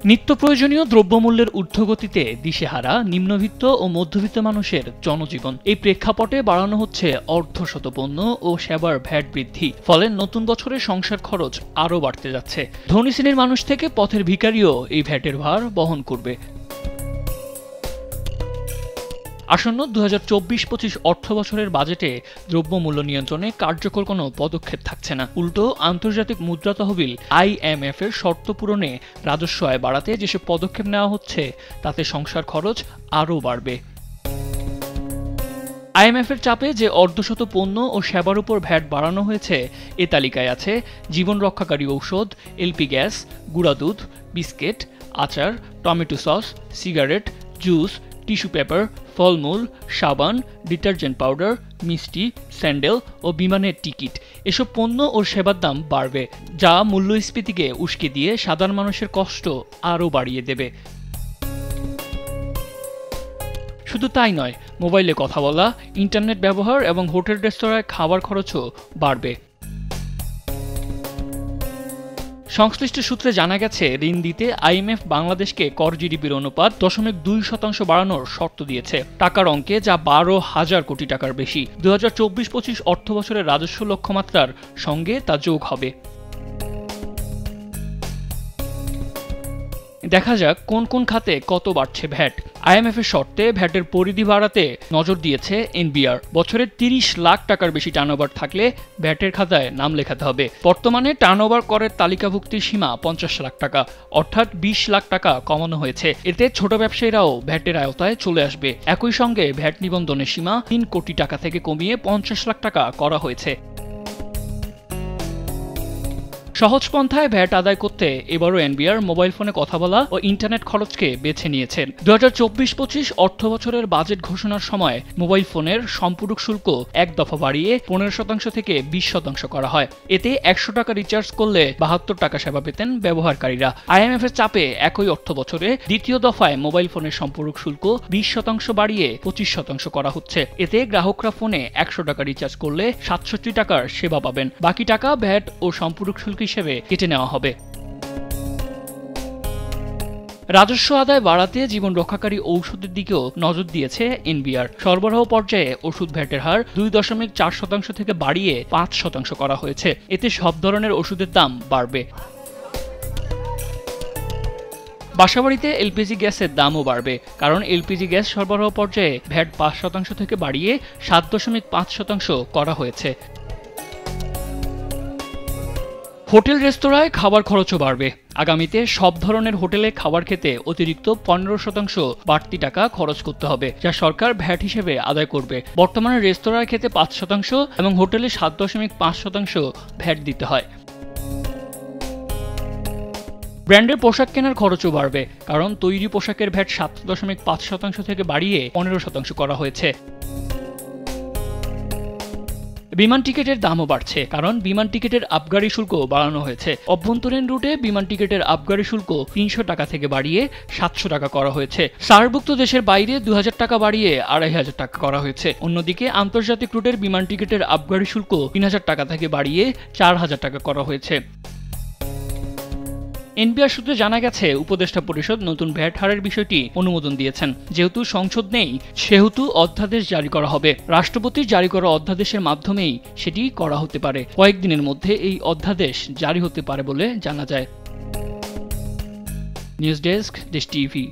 নিত্য প্রয়োজনীয় দ্রব্যমূল্যের ঊর্ধ্বগতিতে দিশেহারা নিম্নবিত্ত ও মধ্যবিত্ত মানুষের জনজীবন। এই প্রেক্ষাপটে বাড়ানো হচ্ছে অর্ধশত পণ্য ও সেবার ভ্যাট বৃদ্ধি। ফলে নতুন বছরে সংসার খরচ আরও বাড়তে যাচ্ছে। ধনী শ্রেণীর মানুষ থেকে পথের ভিখারিও এই ভ্যাটের ভার বহন করবে। আসন্ন 2024-25 অর্থবছরের বাজেটে দ্রব্যমূল্য নিয়ন্ত্রণে কার্যকর কোনো পদক্ষেপ থাকছে না। উল্টো আন্তর্জাতিক মুদ্রা তহবিল IMF এর শর্ত পূরণে রাজস্ব আয় বাড়াতে যেসব পদক্ষেপ নেওয়া হচ্ছে তাতে সংসার খরচ আরও বাড়বে। IMF এর চাপে যে অর্ধশত পণ্য ও সেবার উপর ভ্যাট বাড়ানো হয়েছে এ তালিকায় আছে জীবন রক্ষাকারী ঔষধ, LP গ্যাস, গুঁড়া দুধ, বিস্কিট, আচার, tomato sauce, cigarette, juice, tissue paper, ফলমূল, সাবান, ডিটারজেন্ট পাউডার, মিষ্টি, স্যান্ডেল ও বিমানের টিকিট। এসব পণ্য ও সেবার দাম বাড়বে, যা মূল্যস্ফীতিকে উস্কে দিয়ে সাধারণ মানুষের কষ্ট আরও বাড়িয়ে দেবে। শুধু তাই নয়, মোবাইলে কথা বলা, ইন্টারনেট ব্যবহার এবং হোটেল রেস্তোরাঁয় খাবার খরচও বাড়বে। সংশ্লিষ্ট সূত্রে জানা গেছে, ঋণ দিতে IMF বাংলাদেশকে কর জিডিপির অনুপাত 0.2% বাড়ানোর শর্ত দিয়েছে। টাকার অঙ্কে যা 12,000 কোটি টাকার বেশি। 2024-25 অর্থবছরের রাজস্ব লক্ষ্যমাত্রার সঙ্গে তা যোগ হবে। দেখা যাক কোন কোন খাতে কত বাড়ছে ভ্যাট। IMF এর শর্তে ভ্যাটের পরিধি বাড়াতে নজর দিয়েছে NBR। বছরে 30 লাখ টাকার বেশি টার্নওভার থাকলে ভ্যাটের খাতায় নাম লেখাতে হবে। বর্তমানে টার্নওভার করের তালিকাভুক্তির সীমা 50 লাখ টাকা, অর্থাৎ 20 লাখ টাকা কমানো হয়েছে। এতে ছোট ব্যবসায়ীরাও ভ্যাটের আওতায় চলে আসবে। একই সঙ্গে ভ্যাট নিবন্ধনের সীমা 3 কোটি টাকা থেকে কমিয়ে 50 লাখ টাকা করা হয়েছে। সহজ পন্থায় ভ্যাট আদায় করতে এবারও NBR মোবাইল ফোনে কথা বলা ও ইন্টারনেট খরচকে বেছে নিয়েছেন। 2024-25 অর্থবছরের বাজেট ঘোষণার সময় মোবাইল ফোনের সম্পূরক শুল্ক এক দফা বাড়িয়ে 15% থেকে 20% করা হয়। এতে 100 টাকা রিচার্জ করলে 72 টাকা সেবা পেতেন ব্যবহারকারীরা। IMF এর চাপে একই অর্থবছরে দ্বিতীয় দফায় মোবাইল ফোনের সম্পূরক শুল্ক 20% বাড়িয়ে 25% করা হচ্ছে। এতে গ্রাহকরা ফোনে 100 টাকা রিচার্জ করলে 67 টাকার সেবা পাবেন। বাকি টাকা ভ্যাট ও সম্পূরক শুল্ক হিসেবে কেটে নেওয়া হবে। রাজস্ব আদায় বাড়াতে জীবন রক্ষাকারী ঔষধের দিকেও নজর দিয়েছে NBR। সরবরাহ পর্যায়ে ওষুধ ভ্যাটের হার 2.4% থেকে বাড়িয়ে 5% করা হয়েছে। এতে সব ধরনের ওষুধের দাম বাড়বে। বাসাবাড়িতে LPG গ্যাসের দামও বাড়বে, কারণ LPG গ্যাস সরবরাহ পর্যায়ে ভ্যাট 5% থেকে বাড়িয়ে 7.5% করা হয়েছে। হোটেল রেস্তোরাঁয় খাবার খরচও বাড়বে। আগামীতে সব ধরনের হোটেলে খাবার খেতে অতিরিক্ত 15% বাড়তি টাকা খরচ করতে হবে, যা সরকার ভ্যাট হিসেবে আদায় করবে। বর্তমানে রেস্তোরাঁয় খেতে 5% এবং হোটেলে 7.5% ভ্যাট দিতে হয়। ব্র্যান্ডের পোশাক কেনার খরচও বাড়বে, কারণ তৈরি পোশাকের ভ্যাট 7.5% থেকে বাড়িয়ে 15% করা হয়েছে। বিমান টিকিটের দামও বাড়ছে, কারণ বিমান টিকিটের আবগারি শুল্ক বাড়ানো হয়েছে। অভ্যন্তরীণ রুটে বিমান টিকিটের আবগারি শুল্ক 300 টাকা থেকে বাড়িয়ে 700 টাকা করা হয়েছে। সার্কভুক্ত দেশের বাইরে 2000 টাকা বাড়িয়ে 2500 টাকা করা হয়েছে। অন্যদিকে আন্তর্জাতিক রুটের বিমান টিকিটের আবগারি শুল্ক 3000 টাকা থেকে বাড়িয়ে 4000 টাকা করা হয়েছে। NBR সূত্রে জানা গেছে, উপদেষ্টা পরিষদ নতুন ভ্যাট হারের বিষয়টি অনুমোদন দিয়েছেন। যেহেতু সংসদ নেই, সেহেতু অধ্যাদেশ জারি করা হবে। রাষ্ট্রপতির জারি করা অধ্যাদেশের মাধ্যমেই সেটি করা হতে পারে। কয়েকদিনের মধ্যে এই অধ্যাদেশ জারি হতে পারে বলে জানা যায়। নিউজ ডেস্ক, দেশ টিভি।